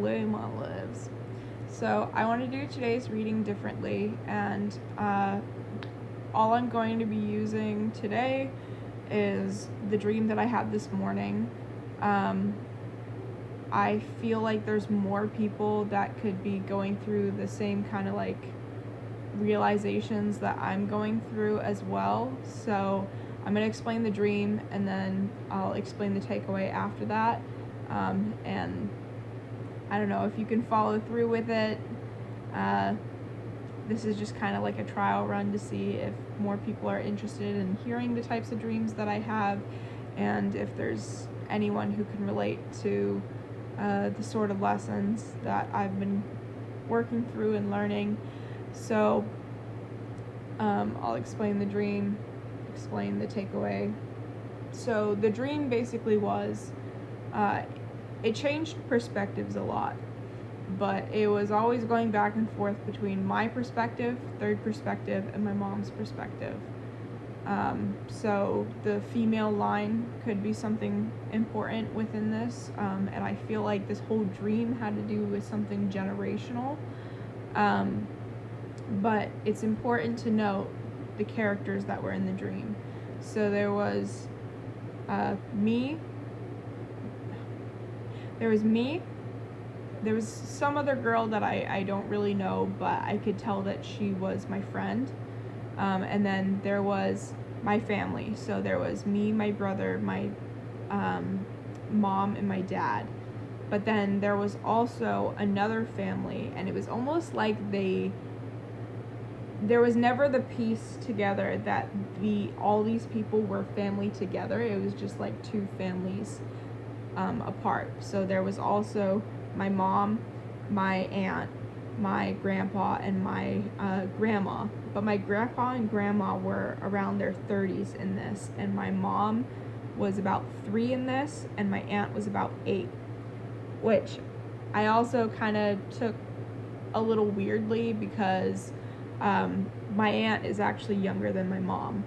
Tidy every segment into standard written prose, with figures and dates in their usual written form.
Luma lives. So I want to do today's reading differently, and all I'm going to be using today is the dream that I had this morning. I feel like there's more people that could be going through the same kind of like realizations that I'm going through as well. So I'm going to explain the dream, and then I'll explain the takeaway after that. And I don't know if you can follow through with it. This is just kind of like a trial run to see if more people are interested in hearing the types of dreams that I have, and if there's anyone who can relate to the sort of lessons that I've been working through and learning. So I'll explain the dream, explain the takeaway. So the dream basically was, it changed perspectives a lot, but it was always going back and forth between my perspective, third perspective, and my mom's perspective. So the female line could be something important within this, and I feel like this whole dream had to do with something generational. But it's important to note the characters that were in the dream. So there was me. There was some other girl that I don't really know, but I could tell that she was my friend. And then there was my family. So there was me, my brother, my mom, and my dad. But then there was also another family, and it was almost like there was never the piece together that all these people were family together. It was just like two families apart. So there was also my mom, my aunt, my grandpa, and my grandma. But my grandpa and grandma were around their 30s in this, and my mom was about 3 in this, and my aunt was about 8, which I also kind of took a little weirdly because my aunt is actually younger than my mom.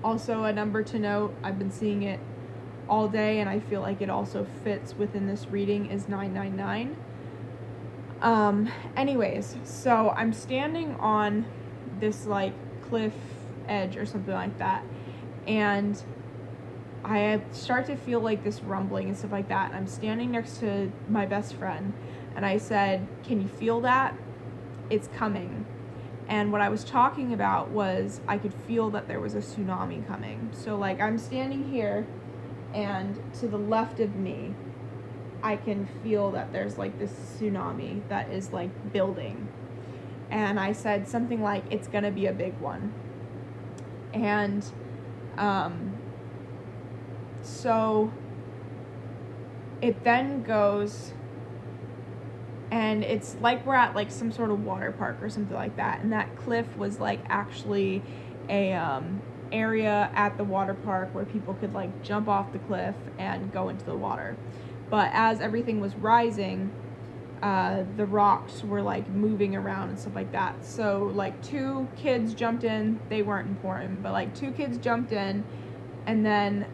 Also, a number to note, I've been seeing it all day, and I feel like it also fits within this reading, is 999. Anyways, so I'm standing on this like cliff edge or something like that, and I start to feel like this rumbling and stuff like that, and I'm standing next to my best friend, and I said, "Can you feel that? It's coming." And what I was talking about was I could feel that there was a tsunami coming. So like I'm standing here, and to the left of me, I can feel that there's like this tsunami that is like building. And I said something like, "It's gonna be a big one." And so it then goes, and it's like we're at like some sort of water park or something like that, and that cliff was like actually a area at the water park where people could like jump off the cliff and go into the water. But as everything was rising, the rocks were like moving around and stuff like that. So like 2 kids jumped in. They weren't important, but like 2 kids jumped in, and then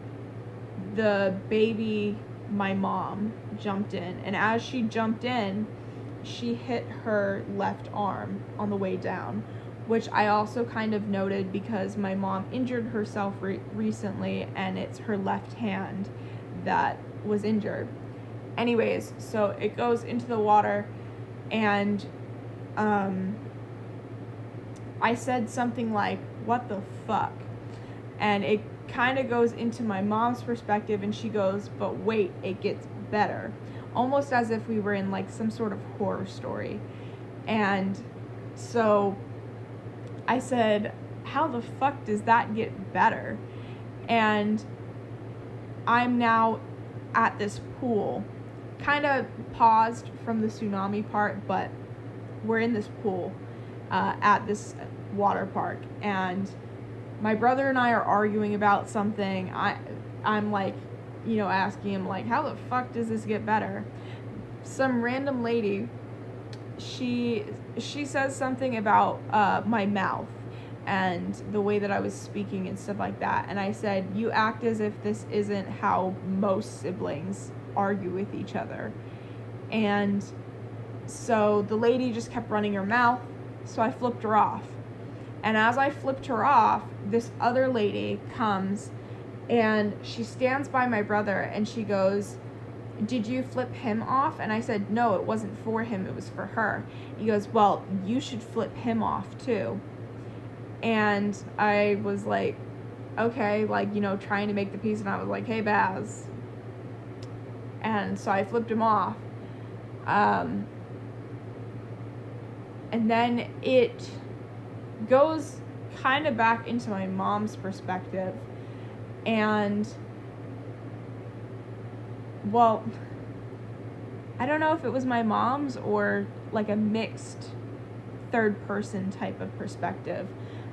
the baby, my mom, jumped in. And as she jumped in, she hit her left arm on the way down, which I also kind of noted because my mom injured herself recently, and it's her left hand that was injured. Anyways, so it goes into the water, and I said something like, "What the fuck?" And it kind of goes into my mom's perspective, and she goes, "But wait, it gets better." Almost as if we were in like some sort of horror story. And so I said, "How the fuck does that get better?" And I'm now at this pool, kind of paused from the tsunami part, but we're in this pool at this water park, and my brother and I are arguing about something. I'm like, asking him like, "How the fuck does this get better?" Some random lady, she says something about my mouth and the way that I was speaking and stuff like that, and I said, "You act as if this isn't how most siblings argue with each other." And so the lady just kept running her mouth, so I flipped her off. And as I flipped her off, this other lady comes and she stands by my brother and she goes, "Did you flip him off?" And I said, "No, it wasn't for him, it was for her." He goes, "Well, you should flip him off too." And I was like, okay, like, trying to make the peace, and I was like, "Hey, Baz." And so I flipped him off. And then it goes kind of back into my mom's perspective. And, well, I don't know if it was my mom's or like a mixed third person type of perspective.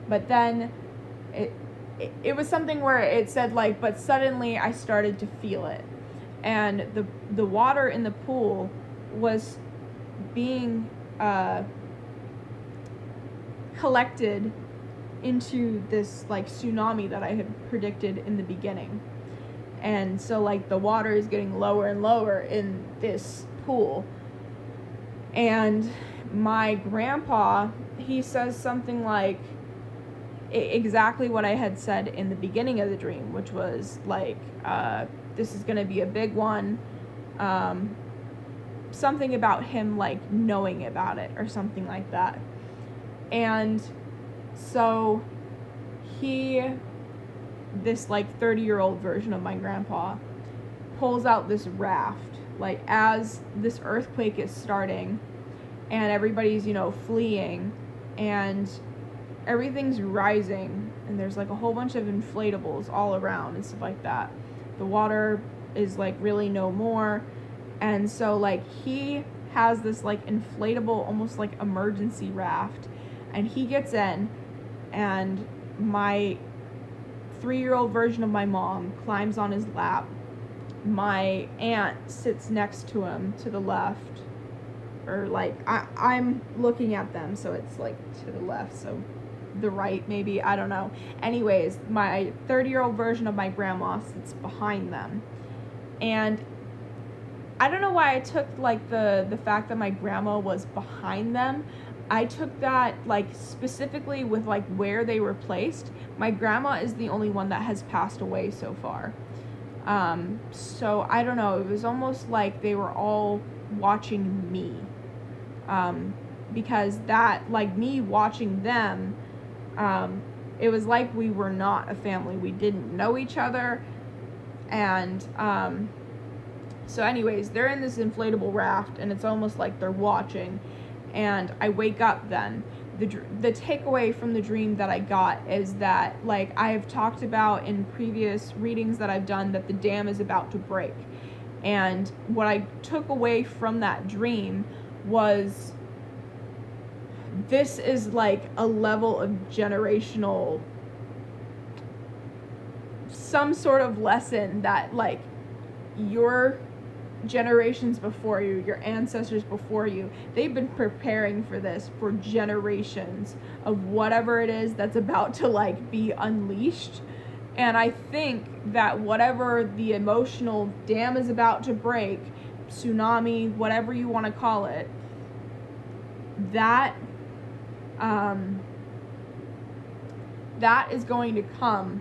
But then it was something where it said like, but suddenly I started to feel it. And the water in the pool was being collected into this like tsunami that I had predicted in the beginning. And so like the water is getting lower and lower in this pool. And my grandpa, he says something like exactly what I had said in the beginning of the dream, which was like, this is going to be a big one. Something about him like knowing about it or something like that. And so this like 30-year-old version of my grandpa pulls out this raft like as this earthquake is starting and everybody's fleeing and everything's rising and there's like a whole bunch of inflatables all around and stuff like that. The water is like really no more, and so like he has this like inflatable almost like emergency raft, and he gets in, and my 3-year-old version of my mom climbs on his lap. My aunt sits next to him to the left, or like I'm looking at them, so it's like to the left, so the right maybe, I don't know. Anyways, my 30-year-old version of my grandma sits behind them. And I don't know why I took like the fact that my grandma was behind them. I took that like specifically with like where they were placed. My grandma is the only one that has passed away so far. So I don't know, it was almost like they were all watching me. Because that, like me watching them, it was like we were not a family. We didn't know each other. And so anyways, they're in this inflatable raft and it's almost like they're watching. And I wake up then. The takeaway from the dream that I got is that, like I have talked about in previous readings that I've done, that the dam is about to break. And what I took away from that dream was this is like a level of generational, some sort of lesson that like your generations before you, your ancestors before you, they've been preparing for this for generations of whatever it is that's about to like be unleashed. And I think that whatever the emotional dam is about to break, tsunami, whatever you want to call it, that is going to come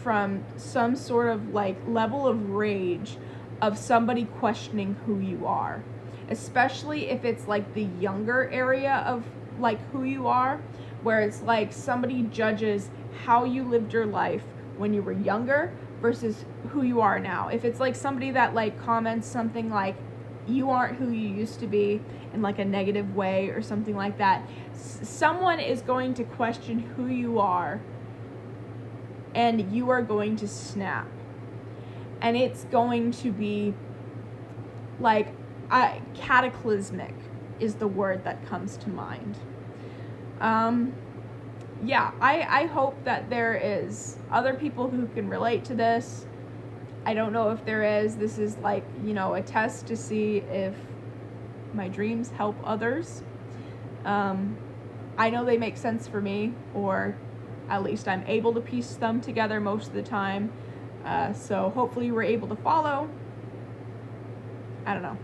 from some sort of like level of rage of somebody questioning who you are, especially if it's like the younger area of like who you are, where it's like somebody judges how you lived your life when you were younger versus who you are now. If it's like somebody that like comments something like you aren't who you used to be in like a negative way or something like that, someone is going to question who you are and you are going to snap. And it's going to be like cataclysmic is the word that comes to mind. Yeah, I hope that there is other people who can relate to this. I don't know if there is. This is like, a test to see if my dreams help others. I know they make sense for me, or at least I'm able to piece them together most of the time. So hopefully you were able to follow. I don't know.